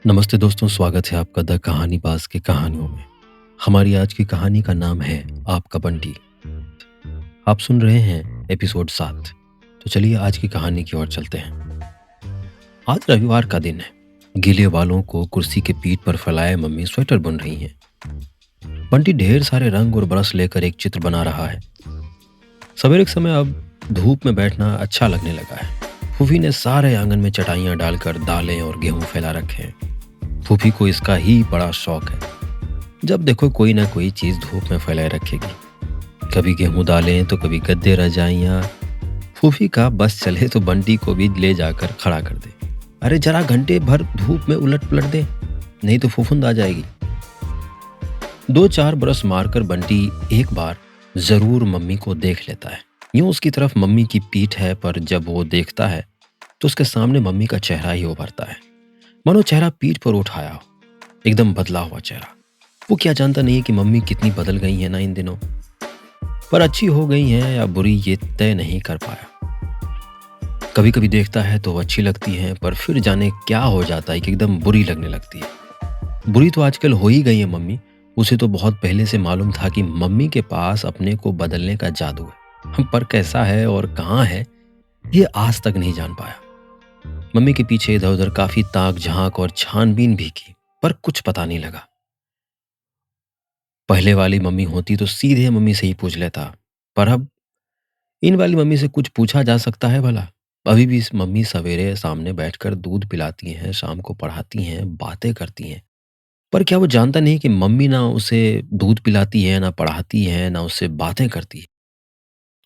नमस्ते दोस्तों, स्वागत है आपका द कहानी बाज़ की कहानियों में। हमारी आज की कहानी का नाम है आपका बंटी। आप सुन रहे हैं एपिसोड 7। तो चलिए आज की कहानी की ओर चलते हैं। आज रविवार का दिन है। गीले बालों को कुर्सी के पीठ पर फैलाए मम्मी स्वेटर बुन रही हैं। बंटी ढेर सारे रंग और ब्रश लेकर एक चित्र बना रहा है। सवेरे के समय अब धूप में बैठना अच्छा लगने लगा है। फूफी ने सारे आंगन में चटाइयां डालकर दालें और गेहूं फैला रखे हैं। फूफी को इसका ही बड़ा शौक है। जब देखो कोई ना कोई चीज धूप में फैलाए रखेगी। कभी गेहूं दालें तो कभी गद्दे रजाइयाँ। फूफी का बस चले तो बंटी को भी ले जाकर खड़ा कर दे। अरे जरा घंटे भर धूप में उलट पलट दे, नहीं तो फूफुंद आ जाएगी। दो चार बरस मारकर बंटी एक बार जरूर मम्मी को देख लेता है। यूं उसकी तरफ मम्मी की पीठ है, पर जब वो देखता है तो उसके सामने मम्मी का चेहरा ही उभरता है। मानो चेहरा पीठ पर उठाया हो, एकदम बदला हुआ चेहरा। वो क्या जानता नहीं है कि मम्मी कितनी बदल गई है ना इन दिनों। पर अच्छी हो गई हैं या बुरी, ये तय नहीं कर पाया। कभी कभी देखता है तो अच्छी लगती हैं, पर फिर जाने क्या हो जाता है कि एकदम बुरी लगने लगती है। बुरी तो आजकल हो ही गई है मम्मी। उसे तो बहुत पहले से मालूम था कि मम्मी के पास अपने को बदलने का जादू है, पर कैसा है और कहाँ है ये आज तक नहीं जान पाया। मम्मी के पीछे इधर उधर काफी ताक झांक और छानबीन भी की, पर कुछ पता नहीं लगा। पहले वाली मम्मी होती तो सीधे मम्मी से ही पूछ लेता, पर अब इन वाली मम्मी से कुछ पूछा जा सकता है भला? अभी भी इस मम्मी सवेरे सामने बैठकर दूध पिलाती हैं, शाम को पढ़ाती हैं, बातें करती हैं। पर क्या वो जानता नहीं कि मम्मी ना उसे दूध पिलाती है, ना पढ़ाती है, ना उससे बातें करती है।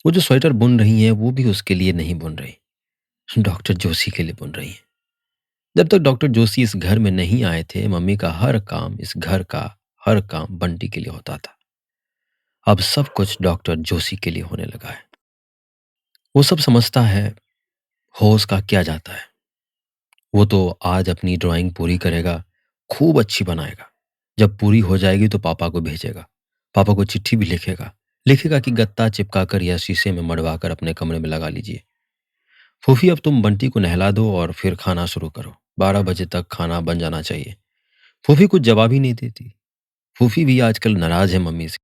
वो जो स्वेटर बुन रही हैं वो भी उसके लिए नहीं बुन रही, डॉक्टर जोशी के लिए बुन रही हैं। जब तक डॉक्टर जोशी इस घर में नहीं आए थे, मम्मी का हर काम, इस घर का हर काम बंटी के लिए होता था। अब सब कुछ डॉक्टर जोशी के लिए होने लगा है। वो सब समझता है, हो उसका क्या जाता है। वो तो आज अपनी ड्राइंग पूरी करेगा, खूब अच्छी बनाएगा। जब पूरी हो जाएगी तो पापा को भेजेगा। पापा को चिट्ठी भी लिखेगा। लिखेगा कि गत्ता चिपका कर या शीशे में मढ़वा कर अपने कमरे में लगा लीजिए। फूफी अब तुम बंटी को नहला दो और फिर खाना शुरू करो। 12 बजे तक खाना बन जाना चाहिए। फूफी कुछ जवाब ही नहीं देती। फूफी भी आजकल नाराज है मम्मी से।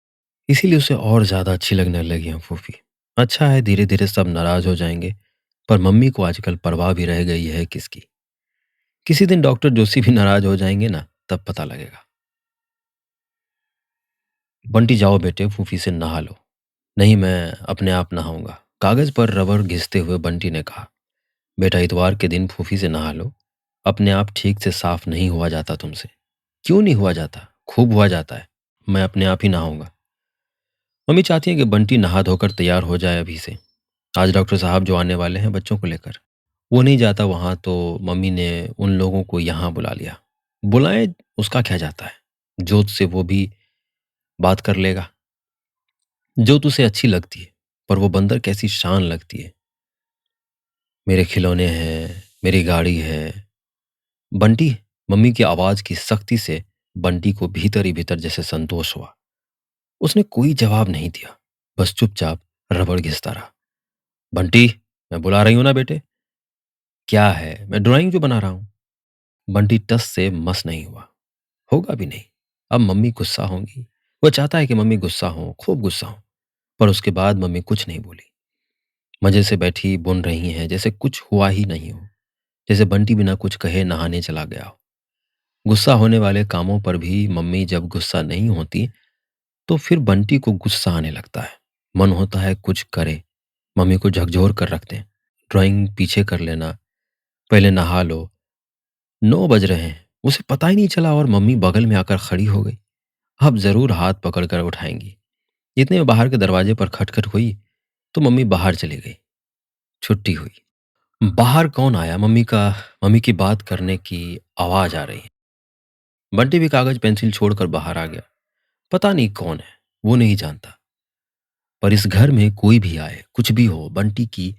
इसीलिए उसे और ज्यादा अच्छी लगने लगी है फूफी। अच्छा है, धीरे धीरे सब नाराज हो जाएंगे। पर मम्मी को आजकल परवाह भी रह गई है किसकी। किसी दिन डॉक्टर जोशी भी नाराज हो जाएंगे ना, तब पता लगेगा। बंटी जाओ बेटे, फूफी से नहा लो। नहीं, मैं अपने आप नहाऊंगा, कागज पर रबर घिसते हुए बंटी ने कहा। बेटा, इतवार के दिन फूफी से नहा लो। अपने आप ठीक से साफ नहीं हुआ जाता तुमसे। क्यों नहीं हुआ जाता? खूब हुआ जाता है। मैं अपने आप ही नहाऊंगा। मम्मी चाहती है कि बंटी नहा धोकर तैयार हो जाए अभी से। आज डॉक्टर साहब जो आने वाले हैं बच्चों को लेकर, वो नहीं जाता वहां, तो मम्मी ने उन लोगों को यहाँ बुला लिया। बुलाए, उसका क्या जाता है। जोत से वो भी बात कर लेगा। जोत उसे अच्छी लगती है, पर वो बंदर कैसी शान लगती है। मेरे खिलौने हैं, मेरी गाड़ी है। बंटी, मम्मी की आवाज की सख्ती से बंटी को भीतर ही भीतर जैसे संतोष हुआ। उसने कोई जवाब नहीं दिया, बस चुपचाप रबड़ घिसता रहा। बंटी, मैं बुला रही हूं ना बेटे। क्या है? मैं ड्राइंग जो बना रहा हूं। बंटी टस से मस नहीं हुआ। होगा भी नहीं। अब मम्मी गुस्सा होंगी। वो चाहता है कि मम्मी गुस्सा हो, खूब गुस्सा हो। पर उसके बाद मम्मी कुछ नहीं बोली। मजे से बैठी बुन रही हैं, जैसे कुछ हुआ ही नहीं हो। जैसे बंटी बिना कुछ कहे नहाने चला गया हो। गुस्सा होने वाले कामों पर भी मम्मी जब गुस्सा नहीं होती, तो फिर बंटी को गुस्सा आने लगता है। मन होता है कुछ करे, मम्मी को झकझोर कर रख दें। ड्राइंग पीछे कर लेना, पहले नहा लो। 9 बज रहे हैं, उसे पता ही नहीं चला और मम्मी बगल में आकर खड़ी हो गई। अब जरूर हाथ पकड़कर उठाएंगी। इतने में बाहर के दरवाजे पर खटखट हुई, तो मम्मी बाहर चली गई। छुट्टी हुई। बाहर कौन आया? मम्मी की बात करने की आवाज आ रही है। बंटी भी कागज पेंसिल छोड़कर बाहर आ गया। पता नहीं कौन है, वो नहीं जानता। पर इस घर में कोई भी आए, कुछ भी हो, बंटी की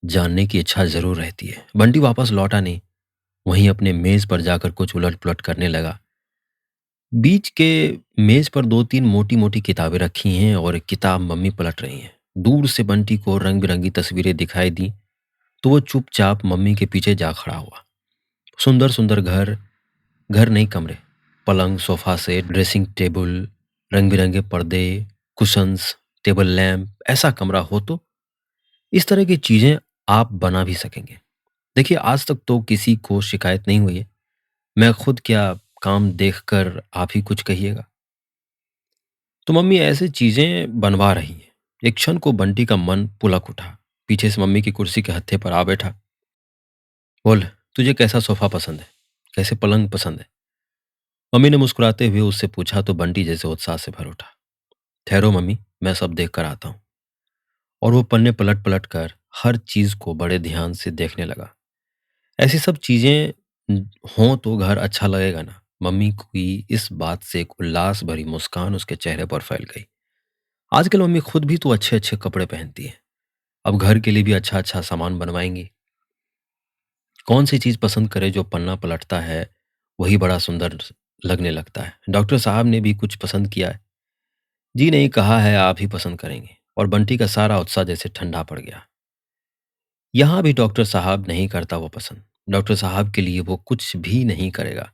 जानने की इच्छा जरूर रहती है। बंटी वापस लौटा नहीं। वहीं अपने मेज पर जाकर कुछ उलट पुलट करने लगा। बीच के मेज पर दो तीन मोटी मोटी किताबें रखी हैं और एक किताब मम्मी पलट रही हैं। दूर से बंटी को रंग बिरंगी तस्वीरें दिखाई दी, तो वो चुपचाप मम्मी के पीछे जा खड़ा हुआ। सुंदर सुंदर घर, घर नहीं कमरे, पलंग, सोफ़ा सेट, ड्रेसिंग टेबल, रंग-बिरंगे पर्दे, कुशन्स, टेबल लैंप, ऐसा कमरा हो तो इस तरह की चीज़ें आप बना भी सकेंगे। देखिए, आज तक तो किसी को शिकायत नहीं हुई है। मैं खुद क्या काम देखकर आप ही कुछ कहिएगा। तो मम्मी ऐसे चीज़ें बनवा रही हैं। एक क्षण को बंटी का मन पुलक उठा। पीछे से मम्मी की कुर्सी के हत्थे पर आ बैठा। बोल, तुझे कैसा सोफ़ा पसंद है? कैसे पलंग पसंद है? मम्मी ने मुस्कुराते हुए उससे पूछा तो बंटी जैसे उत्साह से भर उठा। ठहरो मम्मी, मैं सब देख कर आता हूँ। और वो पन्ने पलट-पलट कर हर चीज़ को बड़े ध्यान से देखने लगा। ऐसी सब चीज़ें हों तो घर अच्छा लगेगा ना। मम्मी की इस बात से एक उल्लास भरी मुस्कान उसके चेहरे पर फैल गई। आजकल मम्मी खुद भी तो अच्छे-अच्छे कपड़े पहनती है। अब घर के लिए भी अच्छा-अच्छा सामान बनवाएँगी। कौन सी चीज़ पसंद करे जो पन्ना पलटता है, वही बड़ा सुंदर लगने लगता है। डॉक्टर साहब ने भी कुछ पसंद किया है? जी नहीं, कहा है आप ही पसंद करेंगे। और बंटी का सारा उत्साह जैसे ठंडा पड़ गया। यहाँ भी डॉक्टर साहब नहीं करता वो पसंद। डॉक्टर साहब के लिए वो कुछ भी नहीं करेगा।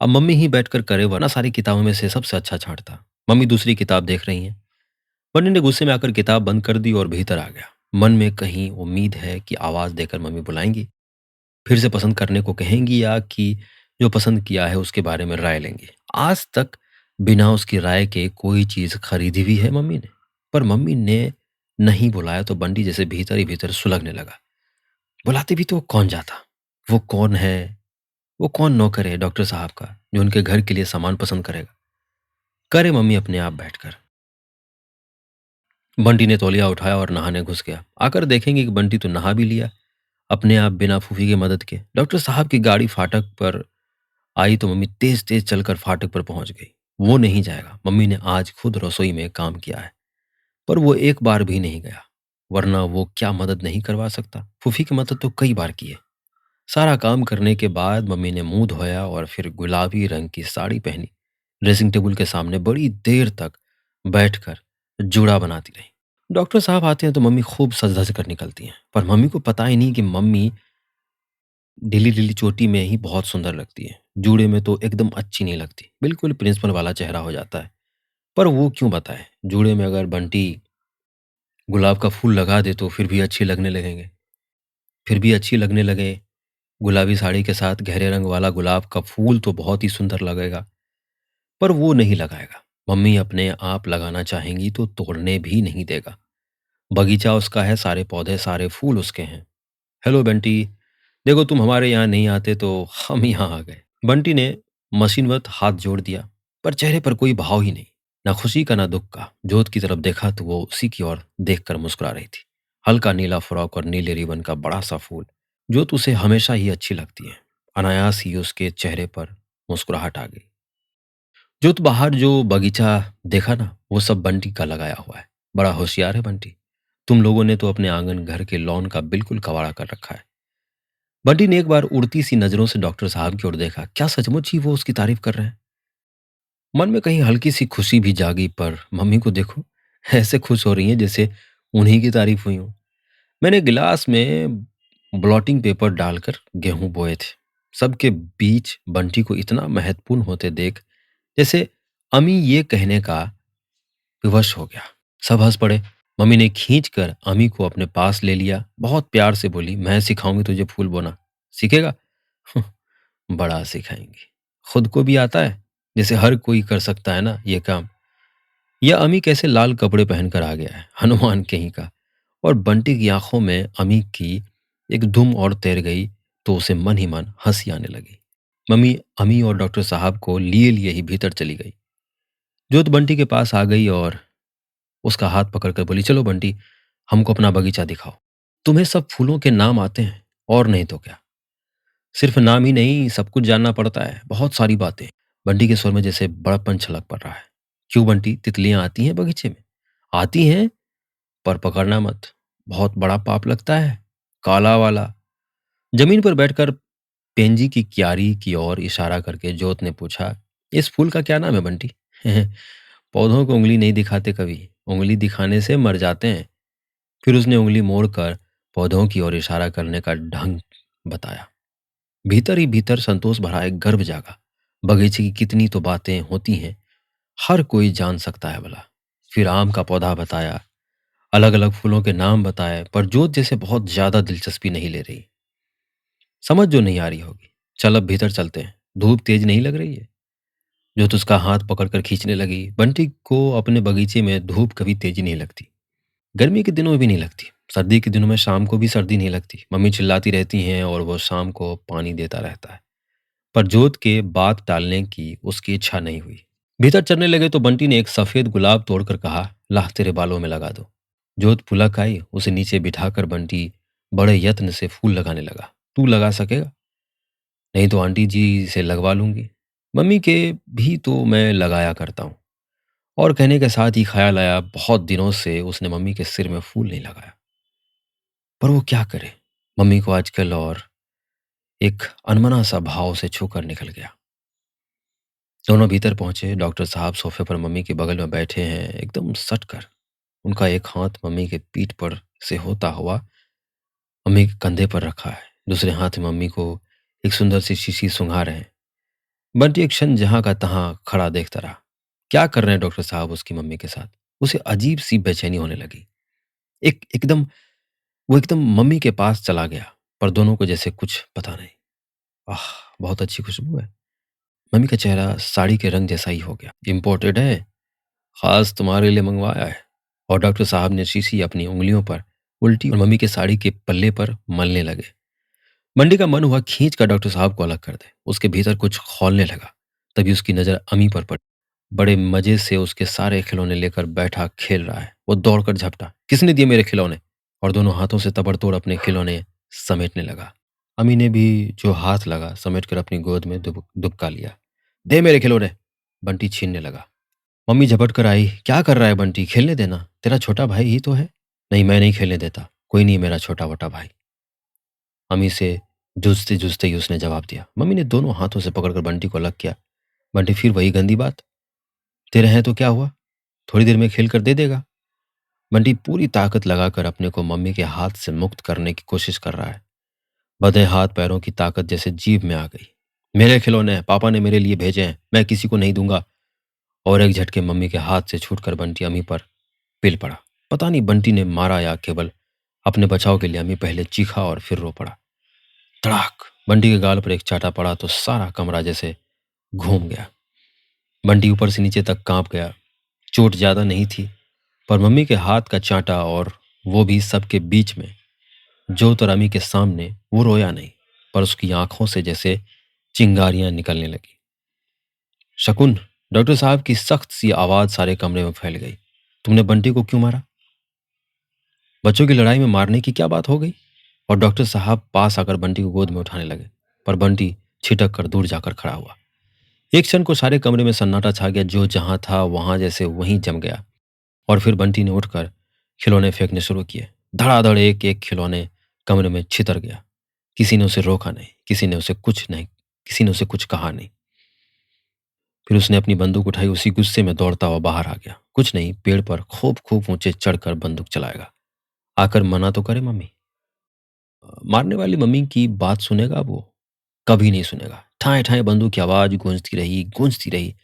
अब मम्मी ही बैठकर करे वरना सारी किताबों में से सबसे अच्छा छाँटता। मम्मी दूसरी किताब देख रही हैं। बंटी ने गुस्से में आकर किताब बंद कर दी और भीतर आ गया। मन में कहीं उम्मीद है कि आवाज़ देकर मम्मी बुलाएँगी, फिर से पसंद करने को कहेंगी या कि जो पसंद किया है उसके बारे में राय लेंगी। आज तक बिना उसकी राय के कोई चीज़ खरीदी भी है मम्मी ने? पर मम्मी ने नहीं बुलाया तो बंटी जैसे भीतर ही भीतर सुलगने लगा। बुलाते भी तो वो कौन जाता? वो कौन है? वो कौन नौकर है डॉक्टर साहब का, जो उनके घर के लिए सामान पसंद करेगा? करे मम्मी अपने आप बैठकर। बंटी ने तौलिया उठाया और नहाने घुस गया। आकर देखेंगे कि बंटी तो नहा भी लिया, अपने आप बिना फूफी की मदद के। डॉक्टर साहब की गाड़ी फाटक पर आई तो मम्मी तेज-तेज चलकर फाटक पर पहुंच गई। वो नहीं जाएगा। मम्मी ने आज खुद रसोई में काम किया है, पर वो एक बार भी नहीं गया। वरना वो क्या मदद नहीं करवा सकता? फूफी की मदद तो कई बार की है। सारा काम करने के बाद मम्मी ने मुंह धोया और फिर गुलाबी रंग की साड़ी पहनी। ड्रेसिंग टेबल के सामने बड़ी देर तक बैठकर जूड़ा बनाती रही। डॉक्टर साहब आते हैं तो मम्मी खूब सज-धज कर निकलती हैं, पर मम्मी को पता ही नहीं कि मम्मी ढीली-ढीली चोटी में ही बहुत सुंदर लगती है। जूड़े में तो एकदम अच्छी नहीं लगती, बिल्कुल प्रिंसिपल वाला चेहरा हो जाता है। पर वो क्यों बताए? जूड़े में अगर बंटी गुलाब का फूल लगा दे तो फिर भी अच्छी लगने लगेंगे। फिर भी अच्छी लगने लगे, गुलाबी साड़ी के साथ गहरे रंग वाला गुलाब का फूल तो बहुत ही सुंदर लगेगा, पर वो नहीं लगाएगा। मम्मी अपने आप लगाना चाहेंगी तो तोड़ने भी नहीं देगा। बगीचा उसका है, सारे पौधे, सारे फूल उसके हैं। हेलो बंटी, देखो तुम हमारे यहाँ नहीं आते तो हम यहाँ आ गए। बंटी ने मशीनवत हाथ जोड़ दिया, पर चेहरे पर कोई भाव ही नहीं, ना खुशी का ना दुख का। जोत की तरफ देखा तो वो उसी की ओर देखकर मुस्कुरा रही थी। हल्का नीला फ्रॉक और नीले रिबन का बड़ा सा फूल। जोत उसे हमेशा ही अच्छी लगती है। अनायास ही उसके चेहरे पर मुस्कुराहट आ गई। जोत बाहर जो बगीचा देखा ना, वो सब बंटी का लगाया हुआ है। बड़ा होशियार है बंटी। तुम लोगों ने तो अपने आंगन घर के लॉन का बिल्कुल कबाड़ा कर रखा है। बंटी ने एक बार उड़ती सी नजरों से डॉक्टर साहब की ओर देखा। क्या सचमुच ही वो उसकी तारीफ कर रहे हैं? मन में कहीं हल्की सी खुशी भी जागी, पर मम्मी को देखो, ऐसे खुश हो रही हैं जैसे उन्हीं की तारीफ हुई हो। मैंने गिलास में ब्लॉटिंग पेपर डालकर गेहूं बोए थे। सबके बीच बंटी को इतना महत्वपूर्ण होते देख जैसे अमी ये कहने का विवश हो गया। सब हंस पड़े। मम्मी ने खींच कर अमी को अपने पास ले लिया। बहुत प्यार से बोली, मैं सिखाऊंगी तुझे फूल बोना। सीखेगा? बड़ा सिखाएंगी। खुद को भी आता है, जैसे हर कोई कर सकता है ना ये काम। यह अमी कैसे लाल कपड़े पहनकर आ गया है, हनुमान कहीं का। और बंटी की आंखों में अमी की एक धुम और तैर गई तो उसे मन ही मन हंसी आने लगी। मम्मी अमी और डॉक्टर साहब को लिए लिए ही भीतर चली गई। जोत बंटी के पास आ गई और उसका हाथ पकड़कर बोली, चलो बंटी, हमको अपना बगीचा दिखाओ। तुम्हें सब फूलों के नाम आते हैं और नहीं तो क्या। सिर्फ नाम ही नहीं, सब कुछ जानना पड़ता है, बहुत सारी बातें। बंटी के स्वर में जैसे बड़प्पन छलक पड़ रहा है। क्यों बंटी, तितलियां आती हैं बगीचे में? आती हैं, पर पकड़ना मत, बहुत बड़ा पाप लगता है, काला वाला। जमीन पर बैठकर पेंजी की क्यारी की ओर इशारा करके जोत ने पूछा, इस फूल का क्या नाम है बंटी? पौधों को उंगली नहीं दिखाते कभी, उंगली दिखाने से मर जाते हैं। फिर उसने उंगली मोड़कर पौधों की ओर इशारा करने का ढंग बताया। भीतर ही भीतर संतोष भरा एक गर्व जागा। बगीचे की कितनी तो बातें होती हैं, हर कोई जान सकता है भला। फिर आम का पौधा बताया, अलग-अलग फूलों के नाम बताए, पर जोत जैसे बहुत ज़्यादा दिलचस्पी नहीं ले रही। समझ जो नहीं आ रही होगी। चल अब भीतर चलते हैं। धूप तेज नहीं लग रही है? जोत उसका हाथ पकड़कर खींचने लगी। बंटी को अपने बगीचे में धूप कभी तेजी नहीं लगती। गर्मी के दिनों में भी नहीं लगती। सर्दी के दिनों में शाम को भी सर्दी नहीं लगती। मम्मी चिल्लाती रहती हैं और वो शाम को पानी देता रहता है। पर जोत के बात टालने की उसकी इच्छा नहीं हुई। भीतर चलने लगे तो बंटी ने एक सफेद गुलाब तोड़कर कहा, लाह तेरे बालों में लगा दो। जोत पुलक आई, उसे नीचे बिठाकर बंटी बड़े यत्न से फूल लगाने लगा। तू लगा सकेगा? नहीं तो आंटी जी से लगवा लूंगी। मम्मी के भी तो मैं लगाया करता हूँ। और कहने के साथ ही ख्याल आया, बहुत दिनों से उसने मम्मी के सिर में फूल नहीं लगाया। पर वो क्या करे? मम्मी को आजकल और एक अनमना सा भाव से छूकर निकल गया। दोनों भीतर पहुंचे। डॉक्टर साहब सोफे पर मम्मी के बगल में बैठे हैं, एकदम सट कर। उनका एक हाथ मम्मी के पीठ पर से होता हुआ मम्मी के कंधे पर रखा है। दूसरे हाथ में मम्मी को एक सुंदर सी शीशी सुंघा रहे हैं। बंटी एक क्षण जहां का तहां खड़ा देखता रहा। क्या कर रहे हैं डॉक्टर साहब उसकी मम्मी के साथ? उसे अजीब सी बेचैनी होने लगी। एकदम वो एकदम मम्मी के पास चला गया, पर दोनों को जैसे कुछ पता नहीं। आह! बहुत अच्छी खुशबू है। मम्मी का चेहरा साड़ी के रंग जैसा ही हो गया। इम्पोर्टेड है, खास तुम्हारे लिए मंगवाया है। और डॉक्टर साहब ने शीशी अपनी उंगलियों पर उल्टी और मम्मी के साड़ी के पल्ले पर मलने लगे। मंडी का मन हुआ खींच कर डॉक्टर साहब को अलग कर दे। उसके भीतर कुछ खौलने लगा। तभी उसकी नजर अमी पर पड़ी। बड़े मजे से उसके सारे खिलौने लेकर बैठा खेल रहा है। वो दौड़कर झपटा, किसने दिए मेरे खिलौने? और दोनों हाथों से तबड़तोड़ अपने खिलौने समेटने लगा। अमी ने भी जो हाथ लगा समेटकर अपनी गोद में दुबका लिया। दे मेरे खिलौने! बंटी छीनने लगा। मम्मी झपट कर आई। क्या कर रहा है बंटी? खेलने देना, तेरा छोटा भाई ही तो है। नहीं, मैं नहीं खेलने देता। कोई नहीं मेरा छोटा वोटा भाई। अम्मी से जूझते जूझते ही उसने जवाब दिया। मम्मी ने दोनों हाथों से पकड़कर बंटी को अलग किया। बंटी फिर वही गंदी बात। तेरे हैं तो क्या हुआ? थोड़ी देर में खेल कर दे देगा। बंटी पूरी ताकत लगाकर अपने को मम्मी के हाथ से मुक्त करने की कोशिश कर रहा है। बंधे हाथ पैरों की ताकत जैसे जीभ में आ गई। मेरे खिलौने हैं, पापा ने मेरे लिए भेजे हैं, मैं किसी को नहीं दूंगा। और एक झटके मम्मी के हाथ से छूटकर बंटी अम्मी पर पिल पड़ा। पता नहीं बंटी ने मारा या केवल अपने बचाव के लिए। अम्मी पहले चीखा और फिर रो पड़ा। तड़ाक! बंटी के गाल पर एक चाटा पड़ा तो सारा कमरा जैसे घूम गया। बंटी ऊपर से नीचे तक कांप गया। चोट ज्यादा नहीं थी, पर मम्मी के हाथ का चांटा, और वो भी सबके बीच में। जोत और अम्मी के सामने। वो रोया नहीं, पर उसकी आंखों से जैसे चिंगारियां निकलने लगी। शकुन! डॉक्टर साहब की सख्त सी आवाज सारे कमरे में फैल गई। तुमने बंटी को क्यों मारा? बच्चों की लड़ाई में मारने की क्या बात हो गई? और डॉक्टर साहब पास आकर बंटी को गोद में उठाने लगे, पर बंटी छिटक कर दूर जाकर खड़ा हुआ। एक क्षण को सारे कमरे में सन्नाटा छा गया। जो जहां था वहां जैसे वहीं जम गया। और फिर बंटी ने उठकर खिलौने फेंकने शुरू किए। धड़ाधड़ एक एक खिलौने कमरे में छितर गया। किसी ने उसे रोका नहीं, किसी ने उसे कुछ कहा नहीं। फिर उसने अपनी बंदूक उठाई। उसी गुस्से में दौड़ता हुआ बाहर आ गया। कुछ नहीं, पेड़ पर खूब खूब ऊंचे चढ़कर बंदूक चलाएगा। आकर मना तो करे मम्मी। मारने वाली मम्मी की बात सुनेगा वो? कभी नहीं सुनेगा। ठाए ठाए बंदूक की आवाज गूंजती रही,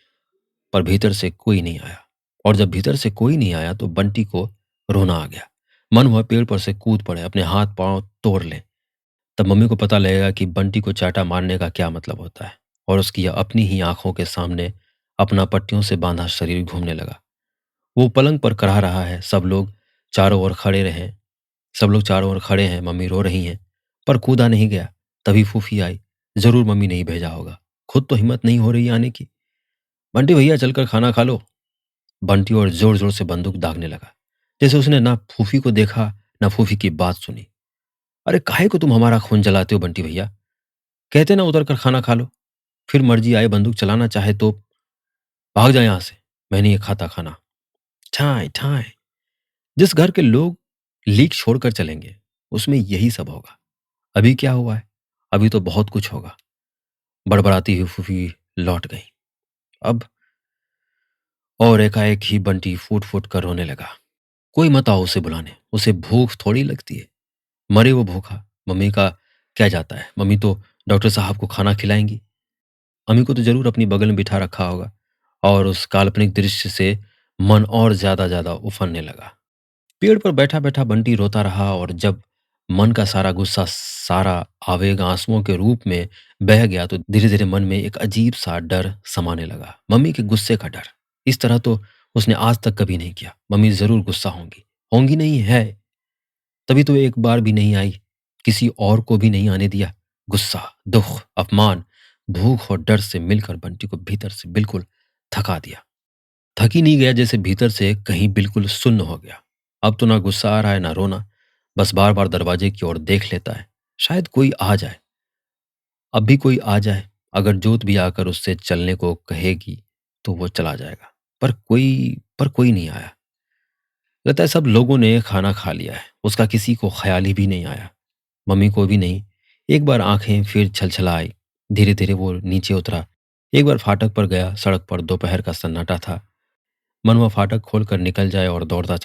पर भीतर से कोई नहीं आया। और जब भीतर से कोई नहीं आया तो बंटी को रोना आ गया। मन हुआ पेड़ पर से कूद पड़े, अपने हाथ पांव तोड़ ले। तब मम्मी को पता लगेगा कि बंटी को चाटा मारने का क्या मतलब होता है। और उसकी अपनी ही आंखों के सामने अपना पट्टियों से बांधा शरीर घूमने लगा। वो पलंग पर कराह रहा है। सब लोग चारों ओर खड़े हैं। मम्मी रो रही हैं, पर कूदा नहीं गया। तभी फूफी आई। जरूर मम्मी ने ही भेजा होगा। खुद तो हिम्मत नहीं हो रही आने की। बंटी भैया चलकर खाना खा लो। बंटी और जोर जोर से बंदूक दागने लगा, जैसे उसने ना फूफी को देखा ना फूफी की बात सुनी। अरे काहे को तुम हमारा खून जलाते हो बंटी भैया? कहते ना उतर कर खाना खा लो। फिर मर्जी आए बंदूक चलाना चाहे तो भाग जाए यहां से। मैं नहीं खाता खाना। ठाए ठाए। जिस घर के लोग लीक छोड़कर चलेंगे उसमें यही सब होगा। अभी क्या हुआ है? अभी तो बहुत कुछ होगा। बड़बड़ाती हुई फूफी लौट गई। अब और एकाएक ही बंटी फूट फूट कर रोने लगा। कोई मत आओ उसे बुलाने, उसे भूख थोड़ी लगती है। मरे वो भूखा। मम्मी का क्या जाता है? मम्मी तो डॉक्टर साहब को खाना खिलाएंगी। अम्मी को तो ज़रूर अपनी बगल में बिठा रखा होगा और उस काल्पनिक दृश्य से मन और ज़्यादा उफनने लगा। पेड़ पर बैठा-बैठा बंटी रोता रहा और जब मन का सारा गुस्सा, सारा आवेग आंसुओं के रूप में बह गया तो धीरे-धीरे मन में एक अजीब-सा डर समाने लगा। मम्मी के गुस्से का डर। इस तरह तो उसने आज तक कभी नहीं किया। मम्मी ज़रूर गुस्सा होंगी। होंगी नहीं है, तभी तो एक बार भी नहीं आई। किसी और को भी नहीं आने दिया। गुस्सा, दुःख, अपमान, भूख और डर से मिलकर बंटी को भीतर से बिल्कुल थका दिया। थक ही नहीं गया जैसे भीतर से कहीं बिल्कुल सुन्न हो गया। अब तो ना गुस्सा आ रहा है ना रोना, बस बार बार दरवाजे की ओर देख लेता है। शायद कोई आ जाए, अब भी कोई आ जाए। अगर जोत भी आकर उससे चलने को कहेगी तो वो चला जाएगा। पर कोई नहीं आया। लगता है सब लोगों ने खाना खा लिया है। उसका किसी को ख्याल ही भी नहीं आया, मम्मी को भी नहीं। एक बार आंखें फिर छलछला आई। धीरे धीरे वो नीचे उतरा। एक बार फाटक पर गया। सड़क पर दोपहर का सन्नाटा था। मन हुआ फाटक खोलकर निकल जाए और दौड़ता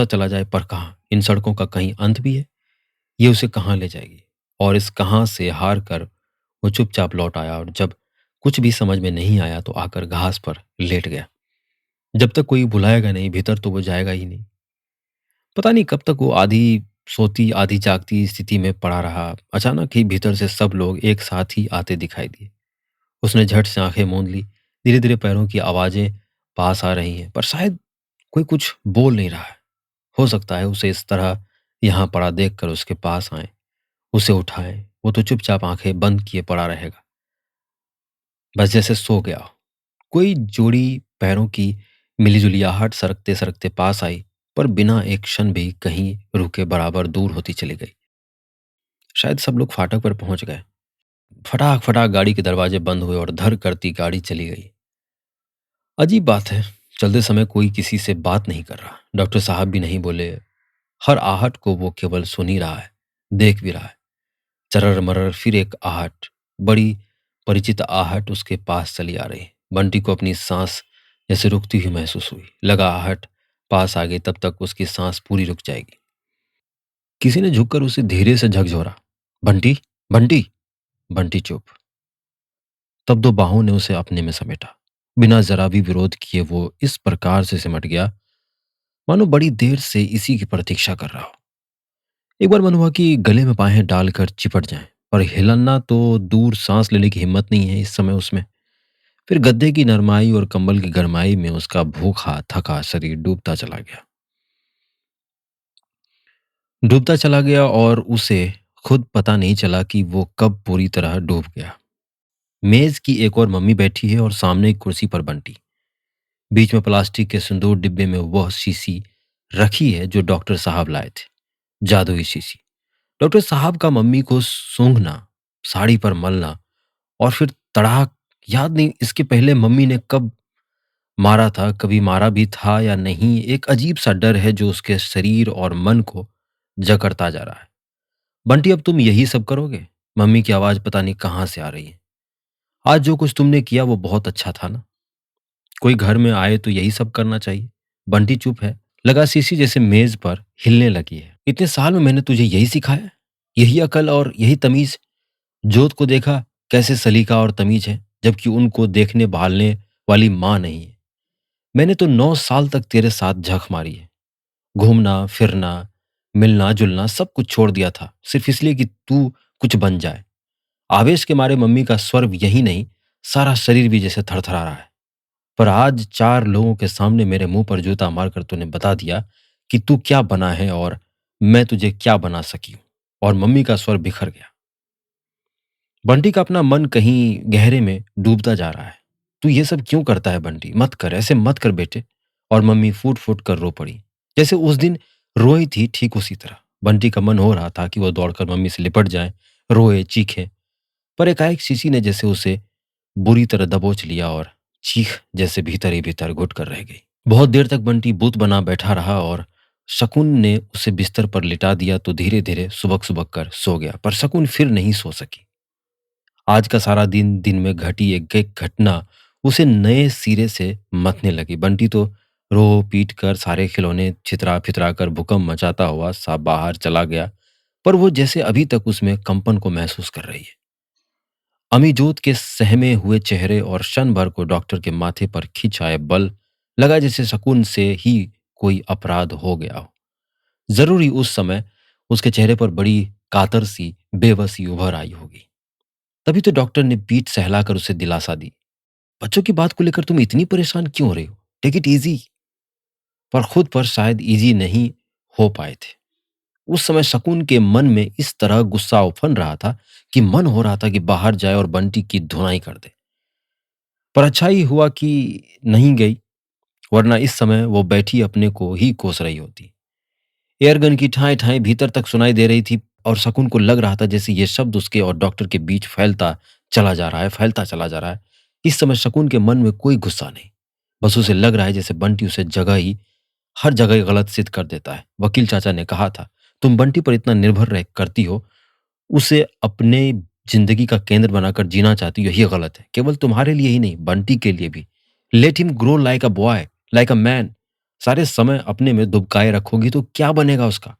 चला जाए, पर कहाँ? इन सड़कों का कहीं अंत भी है? ये उसे कहाँ ले जाएगी? और इस कहाँ से हार कर वो चुपचाप लौट आया और जब कुछ भी समझ में नहीं आया तो आकर घास पर लेट गया। जब तक कोई बुलाएगा नहीं भीतर तो वो जाएगा ही नहीं। पता नहीं कब तक वो आधी सोती आधी जागती स्थिति में पड़ा रहा। अचानक ही भीतर से सब लोग एक साथ ही आते दिखाई दिए। उसने झट से आंखें मूंद ली। धीरे धीरे पैरों की आवाजें पास आ रही हैं, पर शायद कोई कुछ बोल नहीं रहा है। हो सकता है उसे इस तरह यहाँ पड़ा देखकर उसके पास आए, उसे उठाएं। वो तो चुपचाप आंखें बंद किए पड़ा रहेगा, बस जैसे सो गया हो। कोई जोड़ी पैरों की मिलीजुली आहट सरकते सरकते पास आई, पर बिना एक क्षण भी कहीं रुके बराबर दूर होती चली गई। शायद सब लोग फाटक पर पहुंच गए। फटाक फटाक गाड़ी के दरवाजे बंद हुए और धर करती गाड़ी चली गई। अजीब बात है, चलते समय कोई किसी से बात नहीं कर रहा। डॉक्टर साहब भी नहीं बोले। हर आहट को वो केवल सुन ही रहा है, देख भी रहा है। चरर मरर फिर एक आहट, बड़ी परिचित आहट उसके पास चली आ रही। बंटी को अपनी सांस जैसे रुकती हुई महसूस हुई। लगा आहट पास आ गई तब तक उसकी सांस पूरी रुक जाएगी। किसी ने झुककर उसे धीरे से झकझोरा। बंटी, बंटी। बंटी चुप। तब दो बाहों ने उसे अपने में समेटा। बिना जरा भी विरोध किए वो इस प्रकार से सिमट गया मानो बड़ी देर से इसी की प्रतीक्षा कर रहा हो। एक बार मन हुआ कि गले में बाहें डालकर चिपट जाएं, पर हिलना तो दूर, सांस लेने की हिम्मत नहीं है इस समय उसमें। फिर गद्दे की नरमाई और कंबल की गरमाई में उसका भूखा थका शरीर डूबता चला गया और उसे खुद पता नहीं चला कि वो कब पूरी तरह डूब गया। मेज की एक और मम्मी बैठी है और सामने एक कुर्सी पर बंटी। बीच में प्लास्टिक के सिंदूर डिब्बे में वह शीशी रखी है जो डॉक्टर साहब लाए थे। जादुई शीशी। डॉक्टर साहब का मम्मी को सूंघना, साड़ी पर मलना और फिर तड़ाक। याद नहीं इसके पहले मम्मी ने कब मारा था, कभी मारा भी था या नहीं। एक अजीब सा डर है जो उसके शरीर और मन को जकड़ता जा रहा है। बंटी, अब तुम यही सब करोगे? मम्मी की आवाज पता नहीं कहां से आ रही है। आज जो कुछ तुमने किया वो बहुत अच्छा था ना? कोई घर में आए तो यही सब करना चाहिए। बंटी चुप है। लगा शीशी जैसे मेज पर हिलने लगी है। इतने साल में मैंने तुझे यही सिखाया? यही अकल और यही तमीज? जोत को देखा कैसे सलीका और तमीज है, जबकि उनको देखने भालने वाली माँ नहीं है। मैंने तो 9 साल तक तेरे साथ झक मारी है। घूमना फिरना, मिलना जुलना सब कुछ छोड़ दिया था, सिर्फ इसलिए कि तू कुछ बन जाए। आवेश के मारे मम्मी का स्वर यही नहीं, सारा शरीर भी जैसे थरथरा रहा है। पर आज 4 लोगों के सामने मेरे मुंह पर जूता मारकर तूने बता दिया कि तू क्या बना है और मैं तुझे क्या बना सकी हूं। और मम्मी का स्वर बिखर गया। बंटी का अपना मन कहीं गहरे में डूबता जा रहा है। तू ये सब क्यों करता है बंटी? मत कर, ऐसे मत कर बेटे। और मम्मी फूट फूट कर रो पड़ी, जैसे उस दिन रोई थी ठीक उसी तरह। बंटी का मन हो रहा था कि वो दौड़कर मम्मी से लिपट जाए, रोए चीखे। पर एकाएक शीशी ने जैसे उसे बुरी तरह दबोच लिया और चीख जैसे भीतर ही भीतर घुट कर रह गई। बहुत देर तक बंटी बुत बना बैठा रहा और शकुन ने उसे बिस्तर पर लिटा दिया तो धीरे धीरे सुबक सुबक कर सो गया। पर शकुन फिर नहीं सो सकी। आज का सारा दिन, दिन में घटी एक एक घटना उसे नए सिरे से मथने लगी। बंटी तो रो पीट कर सारे खिलौने छितरा फितरा कर भूकंप मचाता हुआ सा बाहर चला गया, पर वो जैसे अभी तक उसमें कंपन को महसूस कर रही है। अमीजोत के सहमे हुए चेहरे और क्षण भर को डॉक्टर के माथे पर खिंच आए बल लगा जैसे शकुन से ही कोई अपराध हो गया हो। जरूरी उस समय उसके चेहरे पर बड़ी कातर सी बेबसी उभर आई होगी। तभी तो डॉक्टर ने पीठ सहलाकर उसे दिलासा दी। बच्चों की बात को लेकर तुम इतनी परेशान क्यों हो रही हो? Take it easy. पर खुद पर शायद इजी नहीं हो पाए थे। उस समय शकुन के मन में इस तरह गुस्सा उफन रहा था कि मन हो रहा था कि बाहर जाए और बंटी की धुनाई कर दे। पर अच्छा ही हुआ कि नहीं गई, वरना इस समय वो बैठी अपने को ही कोस रही होती। एयरगन की ठाई ठाई भीतर तक सुनाई दे रही थी और शकुन को लग रहा था जैसे ये शब्द उसके और डॉक्टर के बीच फैलता चला जा रहा है, फैलता चला जा रहा है। इस समय शकुन के मन में कोई गुस्सा नहीं, बस उसे लग रहा है जैसे बंटी उसे जगह ही हर जगह गलत सिद्ध कर देता है। वकील चाचा ने कहा था, तुम बंटी पर इतना निर्भर रह करती हो, उसे अपने जिंदगी का केंद्र बनाकर जीना चाहती हो, ये गलत है। केवल तुम्हारे लिए ही नहीं, बंटी के लिए भी। Let him grow like a boy, like a man. सारे समय अपने में दुबकाए रखोगी तो क्या बनेगा उसका?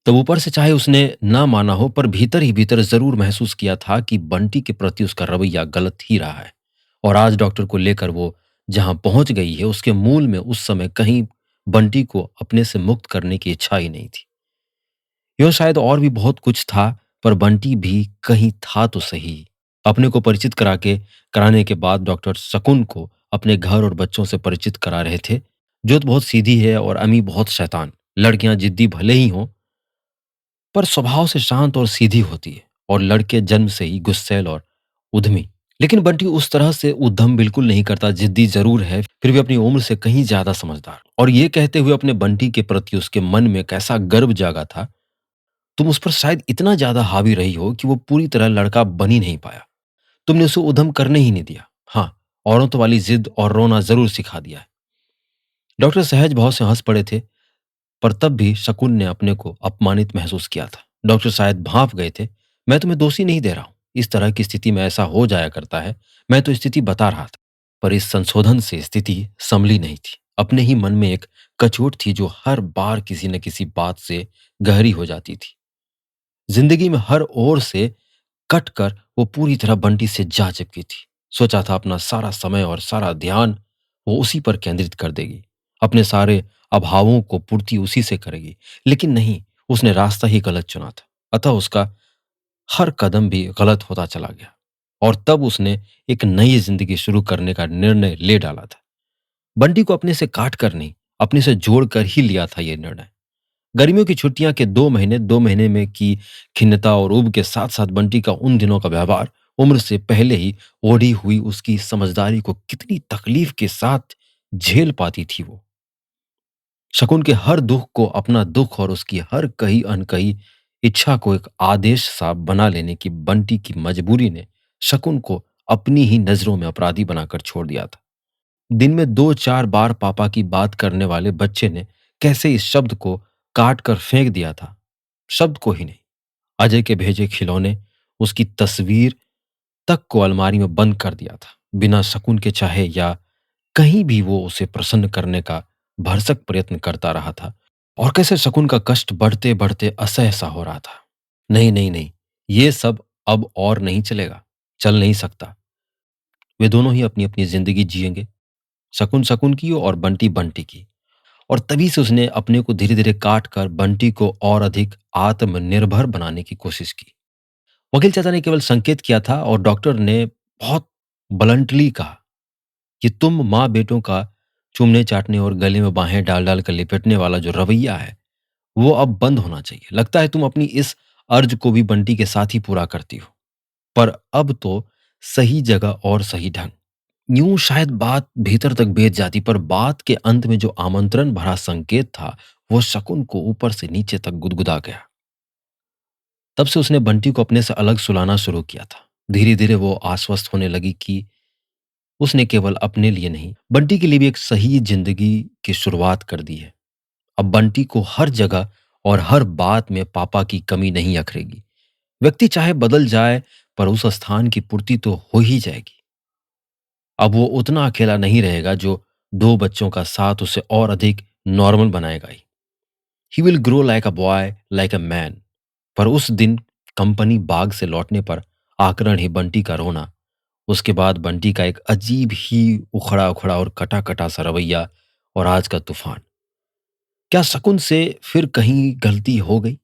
तो ऊपर से चाहे उसने ना माना हो, पर भीतर ही भीतर जरूर महसूस किया था कि बंटी के प्रति उसका रवैया गलत ही रहा है। और आज डॉक्टर को लेकर वो जहां पहुंच गई है, उसके मूल में उस समय कहीं बंटी को अपने से मुक्त करने की इच्छा ही नहीं थी। यह शायद और भी बहुत कुछ था, पर बंटी भी कहीं था तो सही। अपने को परिचित कराने के बाद डॉक्टर शकुन को अपने घर और बच्चों से परिचित करा रहे थे। जोत बहुत सीधी है और अमी बहुत शैतान। लड़कियां जिद्दी भले ही हों, पर स्वभाव से शांत और सीधी होती है, और लड़के जन्म से ही गुस्सैल और उद्यमी। लेकिन बंटी उस तरह से उद्यम बिल्कुल नहीं करता। जिद्दी जरूर है, फिर भी अपनी उम्र से कहीं ज्यादा समझदार। और ये कहते हुए अपने बंटी के प्रति उसके मन में कैसा गर्व जागा था। तुम उस पर शायद इतना ज्यादा हावी रही हो कि वो पूरी तरह लड़का बन ही नहीं पाया। तुमने उसे उद्यम करने ही नहीं दिया। हाँ, औरतों वाली जिद और रोना जरूर सिखा दिया है। डॉक्टर सहज भाव से हंस पड़े थे, पर तब भी शकुन ने अपने को अपमानित महसूस किया था। डॉक्टर शायद भांप गए थे। मैं तुम्हें दोषी नहीं दे रहा हूं, इस तरह की स्थिति में ऐसा हो जाया करता है। मैं तो स्थिति बता रहा था। पर इस संशोधन से स्थिति संभली नहीं थी। अपने ही मन में एक कचोट थी जो हर बार किसी न किसी बात से गहरी हो जाती थी। जिंदगी में हर ओर से कट कर वो पूरी तरह बंटी से जा चिपकी थी। सोचा था अपना सारा समय और सारा ध्यान वो उसी पर केंद्रित कर देगी, अपने सारे अभावों को पूर्ति उसी से करेगी। लेकिन नहीं, उसने रास्ता ही गलत चुना था। अतः उसका हर कदम भी गलत होता चला गया। और तब उसने एक नई जिंदगी शुरू करने का निर्णय ले डाला था। बंटी को अपने से काट कर नहीं, अपने से जोड़ कर ही लिया था यह निर्णय। गर्मियों की छुट्टियां के 2 महीने, 2 महीने में की खिन्नता और ऊब के साथ साथ बंटी का उन दिनों का व्यवहार, उम्र से पहले ही ओढ़ी हुई उसकी समझदारी को कितनी तकलीफ के साथ झेल पाती थी वो। शकुन के हर दुख को अपना दुख और उसकी हर कही अनकही इच्छा को एक आदेश सा बना लेने की बंटी की मजबूरी ने शकुन को अपनी ही नजरों में अपराधी बनाकर छोड़ दिया था। दिन में 2-4 बार पापा की बात करने वाले बच्चे ने कैसे इस शब्द को काट कर फेंक दिया था। शब्द को ही नहीं, अजय के भेजे खिलौने, उसकी तस्वीर तक को अलमारी में बंद कर दिया था, बिना शकुन के चाहे। या कहीं भी वो उसे प्रसन्न करने का भरसक प्रयत्न करता रहा था। और कैसे शकुन का कष्ट बढ़ते बढ़ते असह्य सा हो रहा था। नहीं नहीं नहीं, ये सब अब और नहीं चलेगा, चल नहीं सकता। वे दोनों ही अपनी अपनी जिंदगी जिएंगे, शकुन शकुन की और बंटी बंटी की। और तभी से उसने अपने को धीरे धीरे काट कर बंटी को और अधिक आत्मनिर्भर बनाने की कोशिश की। वकील चाचा ने केवल संकेत किया था और डॉक्टर ने बहुत ब्लंटली कहा कि तुम माँ बेटों का चूमने चाटने और गले में बाहें डाल डाल कर लिपटने वाला जो रवैया है, वो अब बंद होना चाहिए। लगता है तुम अपनी इस अर्ज को भी बंटी के साथ ही पूरा करती हो, पर अब तो सही जगह और सही ढंग। यूं शायद बात भीतर तक भेद जाती, पर बात के अंत में जो आमंत्रण भरा संकेत था, वो शकुन को ऊपर से नीचे तक गुदगुदा गया। तब से उसने बंटी को अपने से अलग सुलाना शुरू किया था। धीरे धीरे वो आश्वस्त होने लगी कि उसने केवल अपने लिए नहीं, बंटी के लिए भी एक सही जिंदगी की शुरुआत कर दी है। अब बंटी को हर जगह और हर बात में पापा की कमी नहीं अखरेगी। व्यक्ति चाहे बदल जाए, पर उस स्थान की पूर्ति तो हो ही जाएगी। अब वो उतना अकेला नहीं रहेगा जो 2 बच्चों का साथ उसे और अधिक नॉर्मल बनाएगा ही। He will grow like a boy, like a man. पर उस दिन कंपनी बाग से लौटने पर आकरण ही बंटी का रोना, उसके बाद बंटी का एक अजीब ही उखड़ा-उखड़ा और कटा-कटा सा रवैया और आज का तूफ़ान। क्या शकुन से फिर कहीं गलती हो गई?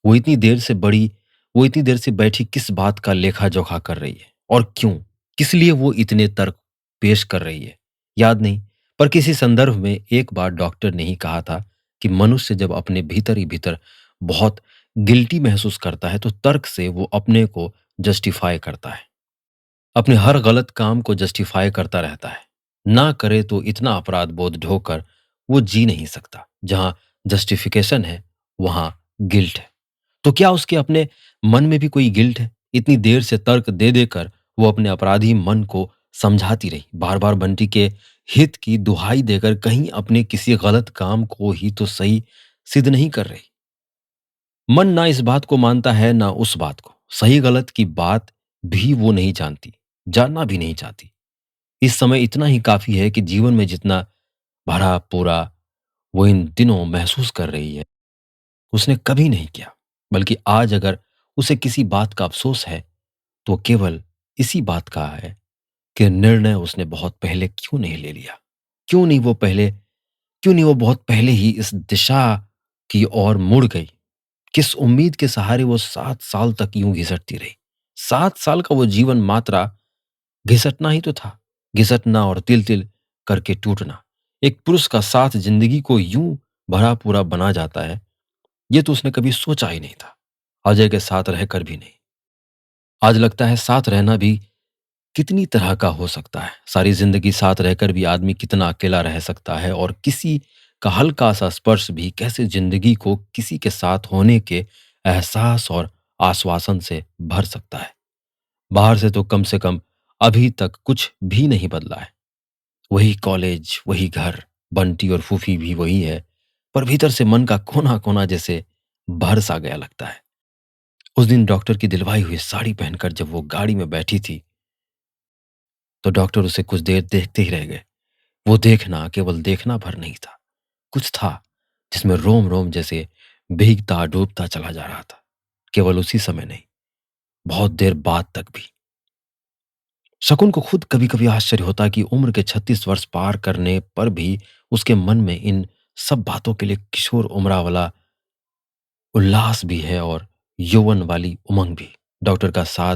वो इतनी देर से बड़ी वो इतनी देर से बैठी किस बात का लेखा-जोखा कर रही है? और क्यों? किस लिए वो इतने तर्क पेश कर रही है? याद नहीं, पर किसी संदर्भ में एक बार डॉक्टर ने ही कहा था कि मनुष्य जब अपने भीतर ही भीतर बहुत गिल्टी महसूस करता है, तो तर्क से वो अपने को जस्टिफ़ाई करता है। अपने हर गलत काम को जस्टिफ़ाई करता रहता है। ना करे तो इतना अपराध बोध ढोकर वो जी नहीं सकता। जहाँ जस्टिफ़िकेशन है, वहाँ गिल्ट है। तो क्या उसके अपने मन में भी कोई गिल्ट है? इतनी देर से तर्क दे देकर वो अपने अपराधी मन को समझाती रही। बार-बार बंटी के हित की दुहाई देकर कहीं अपने किसी गलत काम को ही तो सही सिद्ध नहीं कर रही। मन ना इस बात को मानता है, ना उस बात को। सही-गलत की बात भी वो नहीं जानती, जानना भी नहीं चाहती। इस समय इतना ही काफ़ी है कि जीवन में जितना भरा-पूरा वो इन दिनों महसूस कर रही है, उसने कभी नहीं किया। बल्कि आज अगर उसे किसी बात का अफ़सोस है, तो केवल इसी बात का है कि निर्णय उसने बहुत पहले क्यों नहीं ले लिया? क्यों नहीं वो पहले क्यों नहीं वो बहुत पहले ही इस दिशा की ओर मुड़ गई? किस उम्मीद के सहारे वो 7 साल तक यूं घिसटती रही? 7 साल का वो जीवन मात्रा घिसटना ही तो था। घिसटना और तिल-तिल करके टूटना। एक पुरुष का साथ जिंदगी को यूं भरा पूरा बना जाता है, ये तो उसने कभी सोचा ही नहीं था। अजय के साथ रहकर भी नहीं। आज लगता है साथ रहना भी कितनी तरह का हो सकता है। सारी जिंदगी साथ रहकर भी आदमी कितना अकेला रह सकता है, और किसी का हल्का सा स्पर्श भी कैसे जिंदगी को किसी के साथ होने के एहसास और आश्वासन से भर सकता है। बाहर से तो कम से कम अभी तक कुछ भी नहीं बदला है। वही कॉलेज, वही घर, बंटी और फूफी भी वही है, पर भीतर से मन का कोना-कोना जैसे भर सा गया लगता है। उस दिन डॉक्टर की दिलवाई हुई साड़ी पहनकर जब वो गाड़ी में बैठी थी, तो डॉक्टर उसे कुछ देर देखते ही रह गए। वो देखना केवल देखना भर नहीं था, कुछ था जिसमें रोम-रोम जैसे भीगता, डूबता चला जा रहा था। केवल उसी समय नहीं, बहुत देर बाद तक भी। शकुन को खुद कभी-कभी आश्चर्य होता कि उम्र के 36 वर्ष पार करने पर भी उसके मन में इन सब बातों के लिए किशोर उम्रा वाला उल्लास भी है और यौवन वाली उमंग भी। डॉक्टर का साथ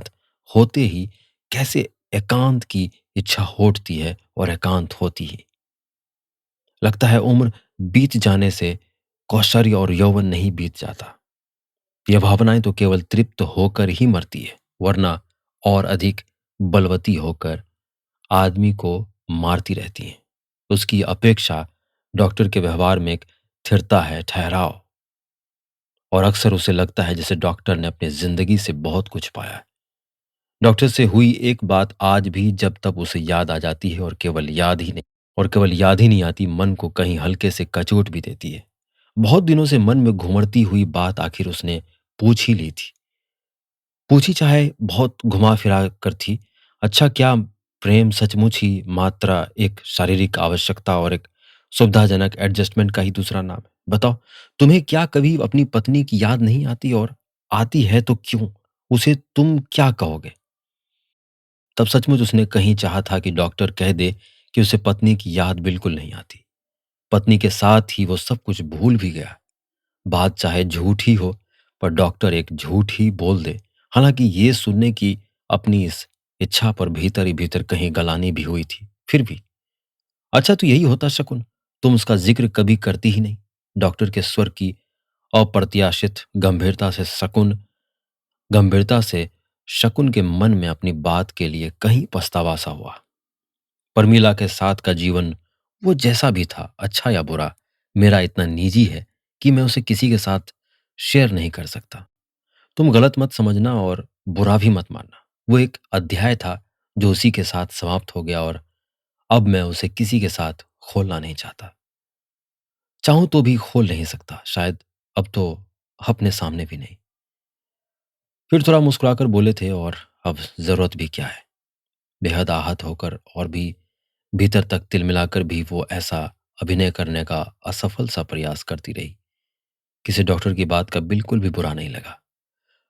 होते ही कैसे एकांत की इच्छा होती है और एकांत होती ही। लगता है उम्र बीत जाने से कौशर्य और यौवन नहीं बीत जाता। यह भावनाएं तो केवल तृप्त होकर ही मरती है, वरना और अधिक बलवती होकर आदमी को मारती रहती हैं। उसकी अपेक्षा डॉक्टर के व्यवहार में एक स्थिरता है, ठहराव, और अक्सर उसे लगता है जैसे डॉक्टर ने अपनी जिंदगी से बहुत कुछ पाया है। डॉक्टर से हुई एक बात आज भी जब तक उसे याद आ जाती है, और केवल याद ही नहीं आती, मन को कहीं हल्के से कचोट भी देती है। बहुत दिनों से मन में घुमड़ती हुई बात आखिर उसने पूछ ही ली थी। पूछी चाहे बहुत घुमा फिरा कर थी। अच्छा, क्या प्रेम सचमुच ही मात्रा एक शारीरिक आवश्यकता और एक सुविधाजनक एडजस्टमेंट का ही दूसरा नाम है? बताओ, तुम्हें क्या कभी अपनी पत्नी की याद नहीं आती, और आती है तो क्यों? उसे तुम क्या कहोगे? तब सचमुच उसने कहीं चाहा था कि डॉक्टर कह दे कि उसे पत्नी की याद बिल्कुल नहीं आती। पत्नी के साथ ही वो सब कुछ भूल भी गया। बात चाहे झूठी हो, पर डॉक्टर एक झूठ ही बोल दे। हालांकि ये सुनने की अपनी इस इच्छा पर भीतर ही भीतर कहीं गलानी भी हुई थी, फिर भी। अच्छा, तो यही होता शकुन, तुम उसका जिक्र कभी करती ही नहीं। डॉक्टर के स्वर की अप्रत्याशित गंभीरता से शकुन के मन में अपनी बात के लिए कहीं पछतावा सा हुआ। परमीला के साथ का जीवन वो जैसा भी था, अच्छा या बुरा, मेरा इतना निजी है कि मैं उसे किसी के साथ शेयर नहीं कर सकता। तुम गलत मत समझना और बुरा भी मत मानना। वो एक अध्याय था जो उसी के साथ समाप्त हो गया, और अब मैं उसे किसी के साथ खोलना नहीं चाहता। चाहूं तो भी खोल नहीं सकता, शायद अब तो अपने सामने भी नहीं। फिर थोड़ा मुस्कुराकर बोले थे, और अब जरूरत भी क्या है? बेहद आहत होकर और भी भीतर तक तिलमिलाकर भी वो ऐसा अभिनय करने का असफल सा प्रयास करती रही। किसी डॉक्टर की बात का बिल्कुल भी बुरा नहीं लगा।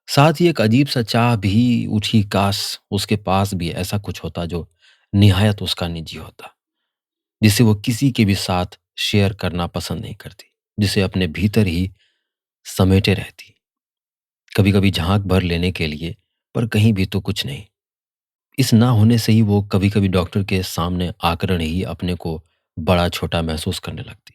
साथ ही एक अजीब-सा चाह भी उठी, काश उसके पास भी ऐसा कुछ होता जो निहायत उसका निजी होता, जिसे वो किसी के भी साथ शेयर करना पसंद नहीं करती, जिसे अपने भीतर ही समेटे रहती। कभी-कभी झाँक भर लेने के लिए, पर कहीं भी तो कुछ नहीं। इस ना होने से ही वो कभी-कभी डॉक्टर के सामने आकर ही अपने को बड़ा-छोटा महसूस करने लगती।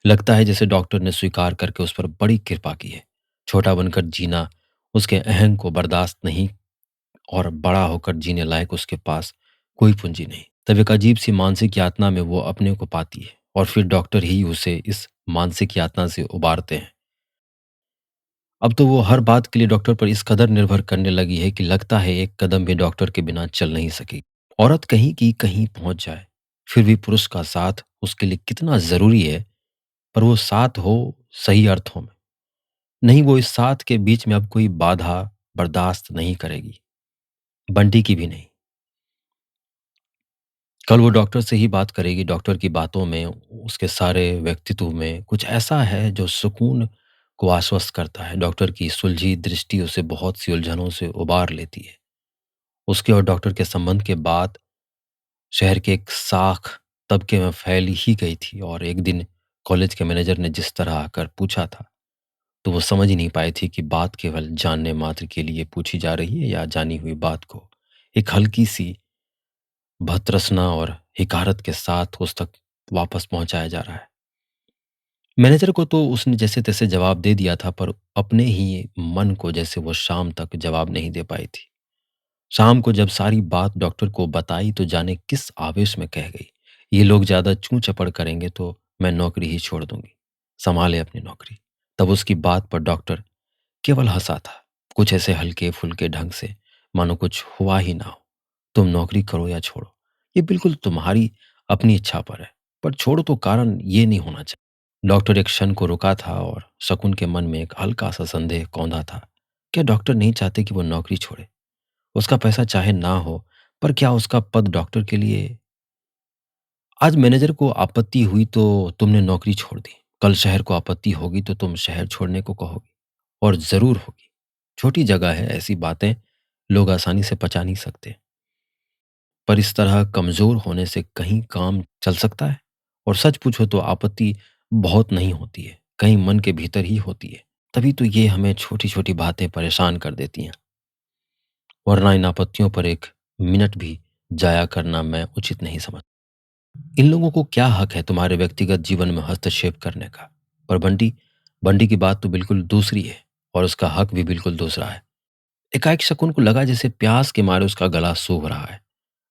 लगता है जैसे डॉक्टर ने स्वीकार करके उस पर बड़ी कृपा की है। छोटा बनकर जीना उसके अहं को बर्दाश्त नहीं और बड़ा होकर जीने लायक उसके पास कोई पूँजी नहीं। तब एक अजीब-सी मानसिक यातना में वो अपने को पाती है और फिर डॉक्टर ही उसे इस मानसिक यातना से उबारते हैं। अब तो वो हर बात के लिए डॉक्टर पर इस कदर निर्भर करने लगी है कि लगता है एक कदम भी डॉक्टर के बिना चल नहीं सकेगी। औरत कहीं की कहीं पहुंच जाए, फिर भी पुरुष का साथ उसके लिए कितना जरूरी है, पर वो साथ हो सही अर्थों में। नहीं, वो इस साथ के बीच में अब कोई बाधा बर्दाश्त नहीं करेगी, बंटी की भी नहीं। कल वो डॉक्टर से ही बात करेगी। डॉक्टर की बातों में, उसके सारे व्यक्तित्व में कुछ ऐसा है जो सुकून को आश्वस्त करता है। डॉक्टर की सुलझी दृष्टि उसे बहुत सी उलझनों से उबार लेती है। उसके और डॉक्टर के संबंध के बाद शहर के एक साख तबके में फैल ही गई थी और एक दिन कॉलेज के मैनेजर ने जिस तरह आकर पूछा था, तो वो समझ ही नहीं पाई थी कि बात केवल जानने मात्र के लिए पूछी जा रही है या जानी हुई बात को एक हल्की सी भर्त्सना और हिकारत के साथ उस तक वापस पहुंचाया जा रहा है। मैनेजर को तो उसने जैसे तैसे जवाब दे दिया था, पर अपने ही मन को जैसे वो शाम तक जवाब नहीं दे पाई थी। शाम को जब सारी बात डॉक्टर को बताई तो जाने किस आवेश में कह गई, ये लोग ज्यादा चूं चपड़ करेंगे तो मैं नौकरी ही छोड़ दूंगी, संभाले अपनी नौकरी। तब उसकी बात पर डॉक्टर केवल हंसा था, कुछ ऐसे हल्के फुल्के ढंग से, मानो कुछ हुआ ही ना हो। तुम नौकरी करो या छोड़ो, ये बिल्कुल तुम्हारी अपनी इच्छा पर है, पर छोड़ो तो कारण ये नहीं होना चाहिए। डॉक्टर एक क्षण को रुका था और शकुन के मन में एक हल्का सा संदेह कौंधा था। क्या डॉक्टर नहीं चाहते कि वो नौकरी छोड़े? उसका पैसा चाहे ना हो, पर क्या उसका पद डॉक्टर के लिए? आज मैनेजर को आपत्ति हुई तो तुमने नौकरी छोड़ दी, कल शहर को आपत्ति होगी तो तुम शहर छोड़ने को कहोगी, और जरूर होगी। छोटी जगह है, ऐसी बातें लोग आसानी से पचा नहीं सकते, पर इस तरह कमजोर होने से कहीं काम चल सकता है। और सच पूछो तो आपत्ति बहुत नहीं होती है, कहीं मन के भीतर ही होती है। तभी तो ये हमें छोटी छोटी बातें परेशान कर देती हैं, वरना इन आपत्तियों पर एक मिनट भी जाया करना मैं उचित नहीं समझ। इन लोगों को क्या हक है तुम्हारे व्यक्तिगत जीवन में हस्तक्षेप करने का? पर बंटी, बंटी की बात तो बिल्कुल दूसरी है और उसका हक भी बिल्कुल दूसरा है। एकाएक शकुन को लगा जैसे प्यास के मारे उसका गला सूख रहा है।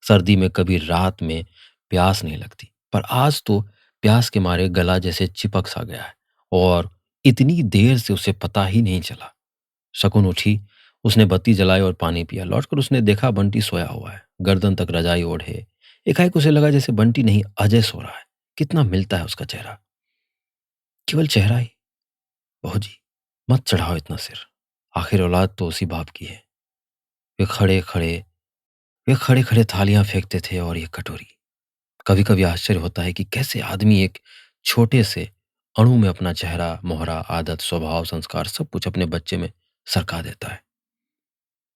सर्दी में कभी रात में प्यास नहीं लगती, पर आज तो प्यास के मारे गला जैसे चिपक सा गया है, और इतनी देर से उसे पता ही नहीं चला। शकुन उठी, उसने बत्ती जलाई और पानी पिया। लौटकर उसने देखा बंटी सोया हुआ है, गर्दन तक रजाई ओढ़े। एकाएक उसे लगा जैसे बंटी नहीं, अजय सो रहा है। कितना मिलता है उसका चेहरा, केवल चेहरा ही। बहू जी, मत चढ़ाओ इतना सिर, आखिर औलाद तो उसी बाप की है। वे खड़े खड़े वे खड़े खड़े थालियां फेंकते थे और ये कटोरी। कभी कभी आश्चर्य होता है कि कैसे आदमी एक छोटे से अणु में अपना चेहरा, मोहरा, आदत, स्वभाव, संस्कार सब कुछ अपने बच्चे में सरका देता है।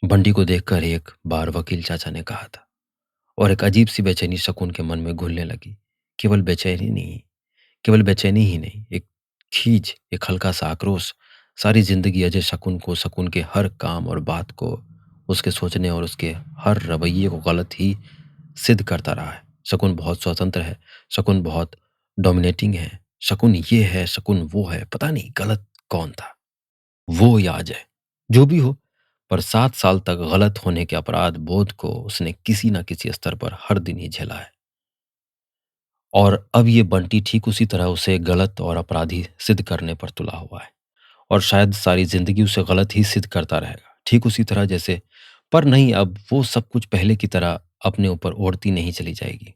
बंटी को देखकर एक बार वकील चाचा ने कहा था, और एक अजीब सी बेचैनी शकुन के मन में घुलने लगी। केवल बेचैनी नहीं, केवल बेचैनी ही नहीं, एक खींच, एक हल्का सा आक्रोश। सारी जिंदगी अजय शकुन को, शकुन के हर काम और बात को, उसके सोचने और उसके हर रवैये को गलत ही सिद्ध करता रहा है। शकुन बहुत स्वतंत्र है, शकुन बहुत डोमिनेटिंग है, शकुन ये है, शकुन वो है। पता नहीं गलत कौन था, वो या अजय? जो भी हो, पर 7 साल तक गलत होने के अपराध बोध को उसने किसी न किसी स्तर पर हर दिन ही झेला है। और अब ये बंटी ठीक उसी तरह उसे गलत और अपराधी सिद्ध करने पर तुला हुआ है, और शायद सारी जिंदगी उसे गलत ही सिद्ध करता रहेगा, ठीक उसी तरह जैसे। पर नहीं, अब वो सब कुछ पहले की तरह अपने ऊपर ओढ़ती नहीं चली जाएगी।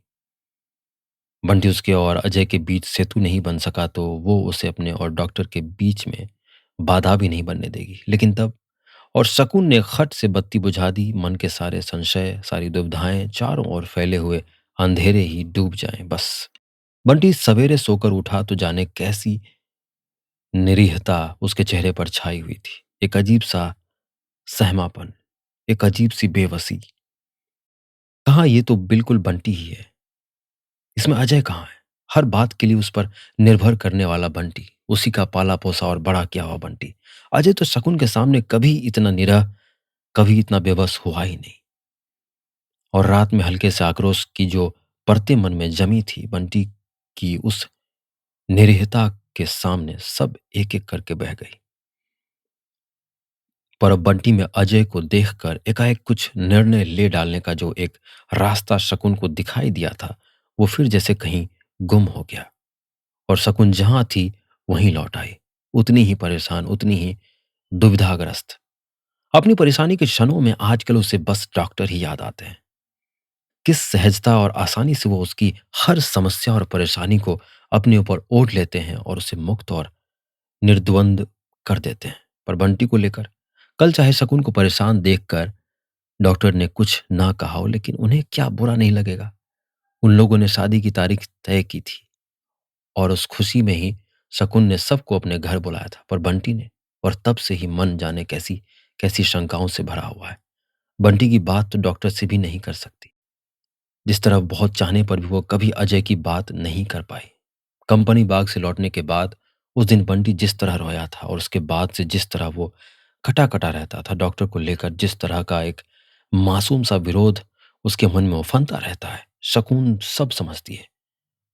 बंटी उसके और अजय के बीच सेतु नहीं बन सका तो वो उसे अपने और डॉक्टर के बीच में बाधा भी नहीं बनने देगी। लेकिन तब, और शकुन ने खट से बत्ती बुझा दी। मन के सारे संशय, सारी दुविधाएं चारों ओर फैले हुए अंधेरे ही डूब जाएं बस। बंटी सवेरे सोकर उठा तो जाने कैसी निरीहता उसके चेहरे पर छाई हुई थी। एक अजीब सा सहमापन, एक अजीब-सी बेबसी। कहाँ ये तो बिल्कुल बंटी ही है। इसमें अजय कहाँ है? हर बात के लिए उस पर निर्भर करने वाला बंटी, उसी का पाला-पोसा और बड़ा किया हुआ बंटी। अजय तो शकुन के सामने कभी इतना निरह, कभी इतना बेबस हुआ ही नहीं। और रात में हल्के से आक्रोश की जो परतें मन में जमी थी, बंटी की उस निरीहता के सामने सब एक-एक करके बह गई। पर अब बंटी में अजय को देखकर एकाएक कुछ निर्णय ले डालने का जो एक रास्ता शकुन को दिखाई दिया था, वो फिर जैसे कहीं गुम हो गया। और शकुन जहाँ थी, वहीं लौट आई। उतनी ही परेशान, उतनी ही दुविधाग्रस्त। अपनी परेशानी के क्षणों में आजकल उसे बस डॉक्टर ही याद आते हैं। किस सहजता और आसानी से वो उसकी हर समस्या और परेशानी को अपने ऊपर ओढ़ लेते हैं और उसे मुक्त और निर्द्वंद कर देते हैं। पर बंटी को लेकर, कल चाहे शकुन को परेशान देखकर डॉक्टर ने कुछ ना कहा हो, लेकिन उन्हें क्या बुरा नहीं लगेगा। उन लोगों ने शादी की तारीख तय की थी और उस खुशी में ही शकुन ने सबको अपने घर बुलाया था, पर बंटी ने, और तब से ही मन जाने कैसी कैसी शंकाओं से भरा हुआ है। बंटी की बात तो डॉक्टर से भी नहीं कर सकती। जिस तरह बहुत चाहने पर भी वो कभी अजय की बात नहीं कर पाई। कंपनी बाग से लौटने के बाद उस दिन बंटी जिस तरह रोया था और उसके बाद से जिस तरह वो कटा-कटा रहता था, डॉक्टर को लेकर जिस तरह का एक मासूम सा विरोध उसके मन में उफनता रहता है, शकुन सब समझती है।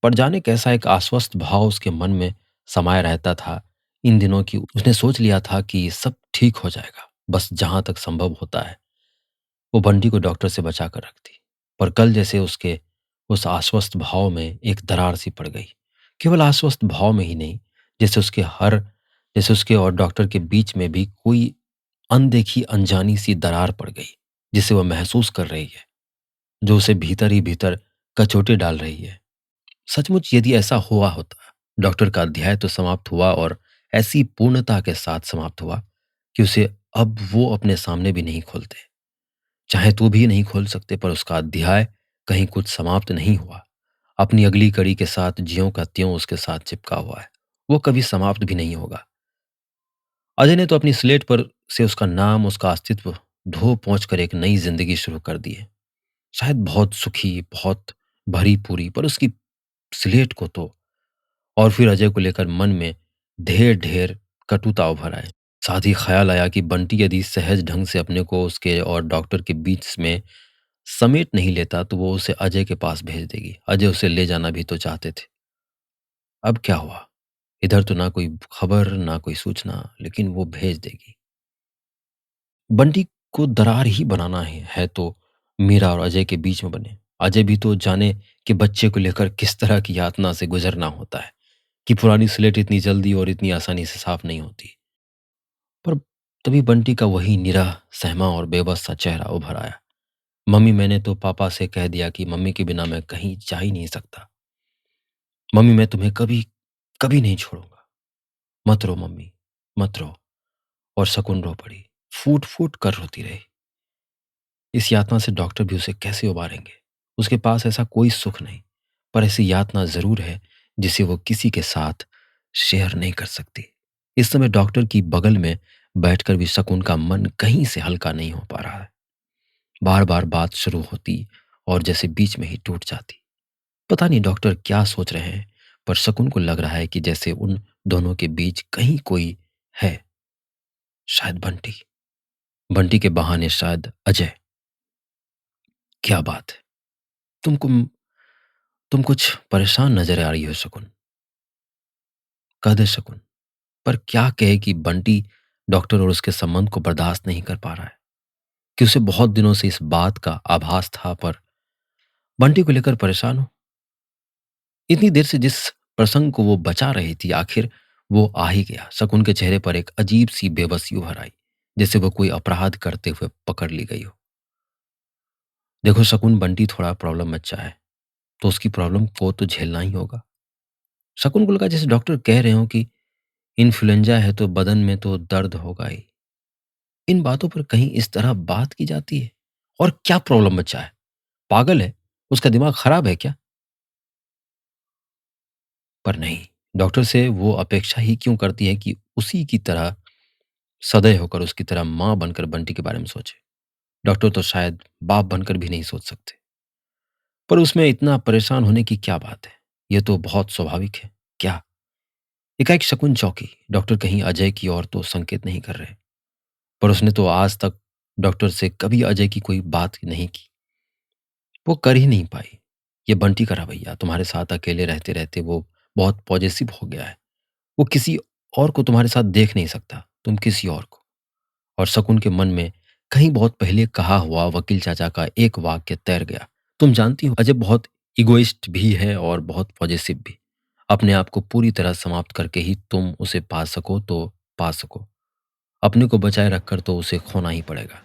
पर जाने कैसा एक आश्वस्त भाव उसके मन में समाया रहता था इन दिनों की। उसने सोच लिया था कि सब ठीक हो जाएगा, बस जहाँ तक संभव होता है वो बंटी को डॉक्टर से बचा कर रखती। पर कल जैसे उसके उस आश्वस्त भाव में एक दरार सी पड़ गई। केवल आश्वस्त भाव में ही नहीं, जैसे उसके और डॉक्टर के बीच में भी कोई अनदेखी अनजानी सी दरार पड़ गई, जिसे वह महसूस कर रही है, जो उसे भीतर ही भीतर कचोटे डाल रही है। सचमुच यदि ऐसा हुआ होता, डॉक्टर का अध्याय तो समाप्त हुआ और ऐसी पूर्णता के साथ समाप्त हुआ कि उसे अब वो अपने सामने भी नहीं खोलते। चाहे तो भी नहीं खोल सकते, पर उसका अध्याय कहीं कुछ समाप्त नहीं हुआ। अपनी अगली कड़ी के साथ ज्यों का त्यों उसके साथ चिपका हुआ है। वो कभी समाप्त भी नहीं होगा। अजय ने तो अपनी स्लेट पर से उसका नाम, उसका अस्तित्व धो पोंछ कर एक नई जिंदगी शुरू कर दी है। शायद बहुत सुखी, बहुत भरी-पूरी, पर उसकी स्लेट को तो। और फिर अजय को लेकर मन में ढेर-ढेर कटुता उभर आए। साथ ही ख्याल आया कि बंटी यदि सहज ढंग से अपने को उसके और डॉक्टर के बीच में समेट नहीं लेता, तो वो उसे अजय के पास भेज देगी। अजय उसे ले जाना भी तो चाहते थे। अब क्या हुआ? इधर तो ना कोई खबर, ना कोई सूचना, लेकिन वो भेज देगी। बंटी को दरार ही बनाना है तो मीरा और अजय के बीच में बने। अजय भी तो जाने कि बच्चे को लेकर किस तरह की यातना से गुजरना होता है, कि पुरानी स्लेट इतनी जल्दी और इतनी आसानी से साफ नहीं होती। पर तभी बंटी का वही निराह, सहमा और बेबस सा चेहरा उभर आया। मम्मी, मैंने तो पापा से कह दिया कि मम्मी के बिना मैं कहीं जा ही नहीं सकता। मम्मी, मैं तुम्हें कभी, कभी नहीं छोड़ूँगा। मत रो मम्मी, मत रो। और शकुन रो पड़ी, फूट-फूट कर रोती रही। इस यातना से डॉक्टर भी उसे कैसे उबारेंगे? उसके पास ऐसा कोई सुख नहीं, पर ऐसी यातना ज़रूर है जिसे वो किसी के साथ शेयर नहीं कर सकती। इस समय डॉक्टर की बगल में बैठकर भी शकुन का मन कहीं से हल्का नहीं हो पा रहा है। बार-बार बात शुरू होती और जैसे बीच में ही टूट जाती। पता नहीं डॉक्टर क्या सोच रहे हैं, पर शकुन को लग रहा है कि जैसे उन दोनों के बीच कहीं कोई है। शायद बंटी, बंटी के बहाने शायद अजय। क्या बात है? तुमको तुम कुछ परेशान नजर आ रही हो शकुन। कह दे शकुन। पर क्या कहे कि बंटी डॉक्टर और उसके संबंध को बर्दाश्त नहीं कर पा रहा है, कि उसे बहुत दिनों से इस बात का आभास था, पर बंटी को लेकर परेशान हो। इतनी देर से जिस प्रसंग को वो बचा रही थी, आखिर वो आ ही गया। शकुन के चेहरे पर एक अजीब सी बेबसी उभर आई, जैसे वो कोई अपराध करते हुए पकड़ ली गई हो। देखो शकुन, बंटी थोड़ा प्रॉब्लम में अच्छा है, तो उसकी प्रॉब्लम को तो झेलना ही होगा। शकुन को लगा जैसे डॉक्टर कह रहे हो कि इन्फ्लुएंजा है तो बदन में तो दर्द होगा ही। इन बातों पर कहीं इस तरह बात की जाती है? और क्या प्रॉब्लम बचा है? पागल है? उसका दिमाग खराब है क्या? पर नहीं, डॉक्टर से वो अपेक्षा ही क्यों करती है कि उसी की तरह सदैव होकर उसकी तरह माँ बनकर बंटी के बारे में सोचे। डॉक्टर तो शायद बाप बनकर भी नहीं सोच सकते। पर उसमें इतना परेशान होने की क्या बात है? ये तो बहुत स्वाभाविक है। क्या? एकाएक शकुन चौंकी। डॉक्टर कहीं अजय की ओर तो संकेत नहीं कर रहे। पर उसने तो आज तक डॉक्टर से कभी अजय की कोई बात नहीं की। वो कर ही नहीं पाई। ये बंटी का रवैया, तुम्हारे साथ अकेले रहते-रहते वो बहुत पॉजेसिव हो गया है। वो किसी और को तुम्हारे साथ देख नहीं सकता, तुम किसी और को। और शकुन के मन में कहीं बहुत पहले कहा हुआ वकील चाचा का एक वाक्य तैर गया। तुम जानती हो अजय बहुत इगोइस्ट भी है और बहुत पॉजेसिव भी। अपने आप को पूरी तरह समाप्त करके ही तुम उसे पा सको तो पा सको। अपने को बचाए रखकर तो उसे खोना ही पड़ेगा।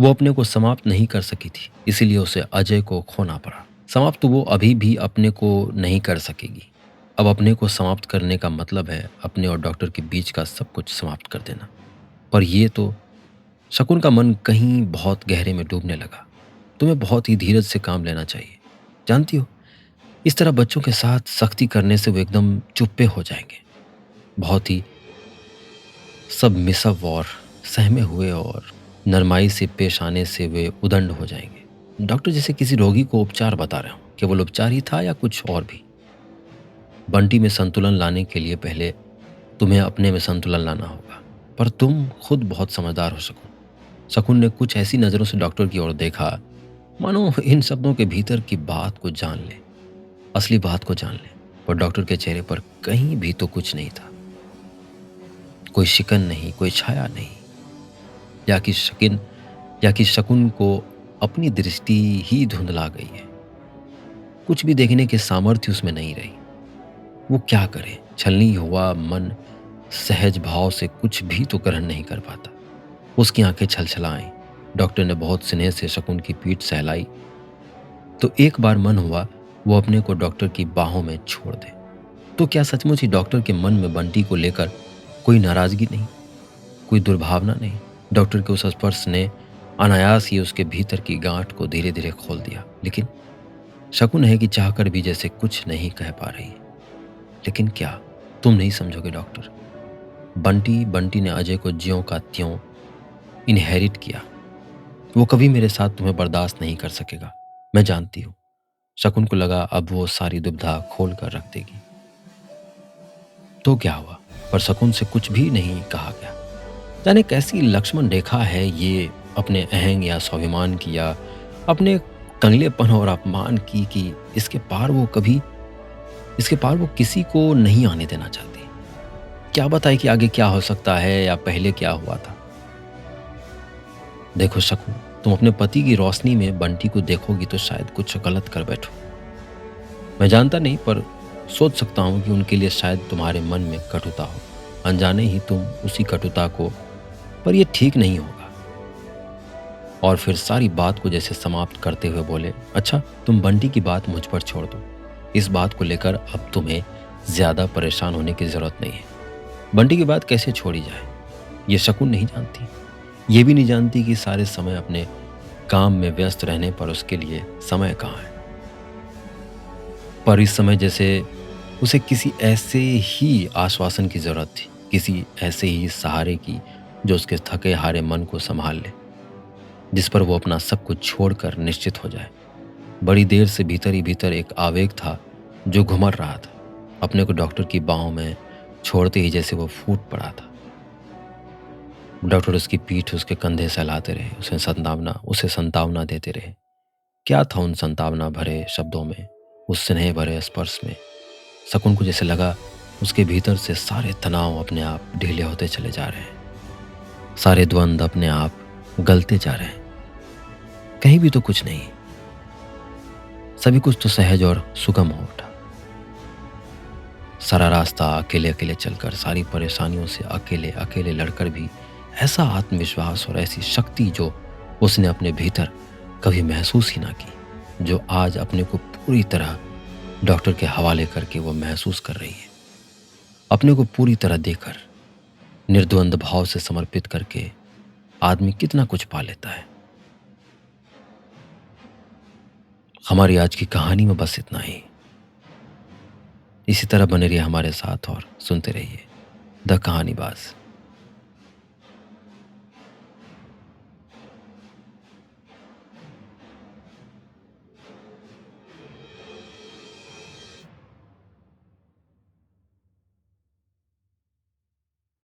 वो अपने को समाप्त नहीं कर सकी थी, इसीलिए उसे अजय को खोना पड़ा। समाप्त तो वो अभी भी अपने को नहीं कर सकेगी। अब अपने को समाप्त करने का मतलब है अपने और डॉक्टर के बीच का सब कुछ समाप्त कर देना। पर ये तो शकुन का मन कहीं बहुत गहरे में डूबने लगा। तुम्हें बहुत ही धीरज से काम लेना चाहिए। जानती हो, इस तरह बच्चों के साथ सख्ती करने से वो एकदम चुप्पे हो जाएंगे। बहुत ही सब मिसव और सहमे हुए और नरमाई से पेश आने से वे उदंड हो जाएंगे। डॉक्टर जैसे किसी रोगी को उपचार बता रहे हो। केवल उपचार ही था या कुछ और भी? बंटी में संतुलन लाने के लिए पहले तुम्हें अपने में संतुलन लाना होगा। पर तुम खुद बहुत समझदार हो शकुन। शकुन ने कुछ ऐसी नजरों से डॉक्टर की ओर देखा, मानो इन शब्दों के भीतर की बात को जान ले, असली बात को जान ले। पर डॉक्टर के चेहरे पर कहीं भी तो कुछ नहीं था। कोई शिकन नहीं, कोई छाया नहीं। या कि शकिन या कि शकुन को अपनी दृष्टि ही धुंधला गई है। कुछ भी देखने के सामर्थ्य उसमें नहीं रही। वो क्या करे? छलनी हुआ मन सहज भाव से कुछ भी तो ग्रहण नहीं कर पाता। उसकी आंखें छलछलाईं। डॉक्टर ने बहुत स्नेह से शकुन की पीठ सहलाई तो एक बार मन हुआ वो अपने को डॉक्टर की बाहों में छोड़ दे। तो क्या सचमुच ही डॉक्टर के मन में बंटी को लेकर कोई नाराजगी नहीं, कोई दुर्भावना नहीं? डॉक्टर के उस स्पर्श ने अनायास ही उसके भीतर की गांठ को धीरे धीरे खोल दिया। लेकिन शकुन है कि चाहकर भी जैसे कुछ नहीं कह पा रही। लेकिन क्या तुम नहीं समझोगे डॉक्टर? बंटी बंटी ने अजय को ज्यों का त्यों इनहेरिट किया। वो कभी मेरे साथ तुम्हें बर्दाश्त नहीं कर सकेगा। मैं जानती हूँ। शकुन को लगा अब वो सारी दुविधा खोल कर रख देगी। तो क्या हुआ? पर शकुन से कुछ भी नहीं कहा गया। जाने कैसी लक्ष्मण रेखा है ये अपने अहंग या स्वाभिमान की या अपने कंगलेपन और अपमान की कि इसके पार वो किसी को नहीं आने देना चाहती। क्या बताए कि आगे क्या हो सकता है या पहले क्या हुआ था? देखो शकुन, तुम अपने पति की रोशनी में बंटी को देखोगी तो शायद कुछ गलत कर बैठो। मैं जानता नहीं पर सोच सकता हूं कि उनके लिए शायद तुम्हारे मन में कटुता हो। अनजाने ही तुम उसी कटुता को, पर यह ठीक नहीं होगा। और फिर सारी बात को जैसे समाप्त करते हुए बोले, अच्छा तुम बंटी की बात मुझ पर छोड़ दो। इस बात को लेकर अब तुम्हें ज्यादा परेशान होने की जरूरत नहीं है। बंटी की बात कैसे छोड़ी जाए ये शकुन नहीं जानती। ये भी नहीं जानती कि सारे समय अपने काम में व्यस्त रहने पर उसके लिए समय कहाँ है। पर इस समय जैसे उसे किसी ऐसे ही आश्वासन की जरूरत थी, किसी ऐसे ही सहारे की जो उसके थके हारे मन को संभाल ले, जिस पर वो अपना सब कुछ छोड़कर निश्चित हो जाए। बड़ी देर से भीतर ही भीतर एक आवेग था जो घुमर रहा था। अपने को डॉक्टर की बाहों में छोड़ते ही जैसे वो फूट पड़ा था। डॉक्टर उसकी पीठ, उसके कंधे सहलाते रहे, उसे संतावना देते रहे। क्या था उन संतावना भरे शब्दों में, उस स्नेह भरे स्पर्श में? शकुन को जैसे लगा उसके भीतर से सारे तनाव अपने आप ढीले होते चले जा रहे हैं, सारे द्वंद्व अपने आप गलते जा रहे हैं। कहीं भी तो कुछ नहीं, सभी कुछ तो सहज और सुगम हो उठा। सारा रास्ता अकेले अकेले चलकर, सारी परेशानियों से अकेले अकेले लड़कर भी ऐसा आत्मविश्वास और ऐसी शक्ति जो उसने अपने भीतर कभी महसूस ही ना की, जो आज अपने को पूरी तरह डॉक्टर के हवाले करके वो महसूस कर रही है। अपने को पूरी तरह देकर, निर्द्वंद भाव से समर्पित करके आदमी कितना कुछ पा लेता है। हमारी आज की कहानी में बस इतना ही। इसी तरह बने रहिए हमारे साथ और सुनते रहिए द कहानीबाज।